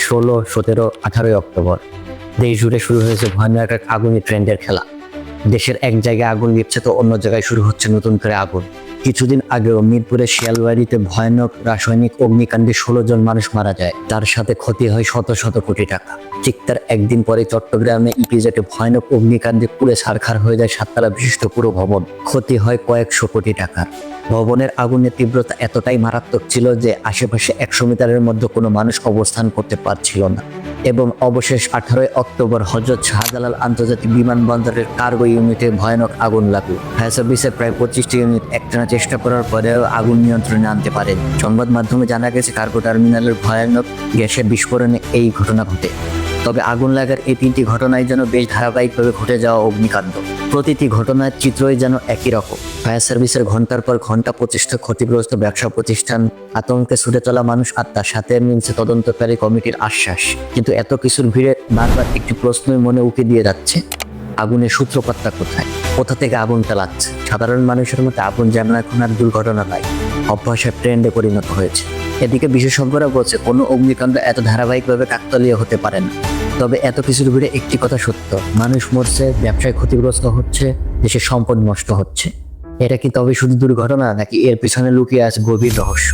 16, 17, 18 October দেশ জুড়ে শুরু হয়েছে ভয়ানক এক আগুনের ট্রেন্ডের খেলা। দেশের এক জায়গায় আগুন নিভছে তো অন্য জায়গায় শুরু হচ্ছে নতুন করে আগুন। কিছুদিন আগেও মিরপুরের শিয়ালবাড়িতে ভয়ানক রাসায়নিক অগ্নিকাণ্ডে 16 জন মানুষ মারা যায়, তার সাথে ক্ষতি হয় শত শত কোটি টাকা। ঠিক তার একদিন পরে চট্টগ্রামে ইপিজেডে ভয়ানক অগ্নিকাণ্ডে পুড়ে ছারখার হয়ে যায় 7 তলা বিশিষ্ট পুরো ভবন, ক্ষতি হয় কয়েকশো কোটি টাকার। ভবনের আগুনের তীব্রতা এতটাই মারাত্মক ছিল যে আশেপাশে 100 মিটারের মধ্যে কোনো মানুষ অবস্থান করতে পারছিল না। এবং অবশেষ 18 অক্টোবর হযরত শাহজালাল আন্তর্জাতিক বিমানবন্দরের কার্গো ইউনিটে ভয়ানক আগুন লাগলো। ফায়ার সার্ভিসের প্রায় 25টি ইউনিট একটানা চেষ্টা করার পরেও আগুন নিয়ন্ত্রণে আনতে পারেন। সংবাদ মাধ্যমে জানা গেছে কার্গো টার্মিনালের ভয়ানক গ্যাসের বিস্ফোরণে এই ঘটনা ঘটে। তবে আগুন লাগার এই 3টি ঘটনায় যেন বেশ ধারাবাহিকভাবে ঘটে যাওয়া অগ্নিকাণ্ড। প্রতিটি ঘটনার চিত্রই যেন একই রকম। ফায়ার সার্ভিসের ঘন্টার পর ঘন্টা প্রচেষ্টা, ক্ষতিগ্রস্ত ব্যবসা প্রতিষ্ঠান, আতঙ্কে ছুটে চলা মানুষ আর তার সাথে মিলছে তদন্তকারী কমিটির আশ্বাস। কিন্তু এত কিছুর ভিড়ে বারবার একটি প্রশ্নই মনে উকি দিয়ে যাচ্ছে, আগুনের সূত্রপাতটা কোথায়, কোথা থেকে আগুনটা লাগছে? সাধারণ মানুষের মধ্যে আগুন যেন এখন আর দুর্ঘটনা নয়, অভ্যাসের ট্রেন্ডে পরিণত হয়েছে। এদিকে বিশেষজ্ঞরা বলছে কোনো অগ্নিকাণ্ড এত ধারাবাহিকভাবে কাকতালীয় হতে পারে না। তবে এত কিছুর ভিড়ে একটি কথা সত্য, মানুষ মরছে, ব্যবসায় ক্ষতিগ্রস্ত হচ্ছে, দেশের সম্পদ নষ্ট হচ্ছে। এটা কি তবে শুধু দুর্ঘটনা নাকি এর পিছনে লুকিয়ে আছে গভীর রহস্য?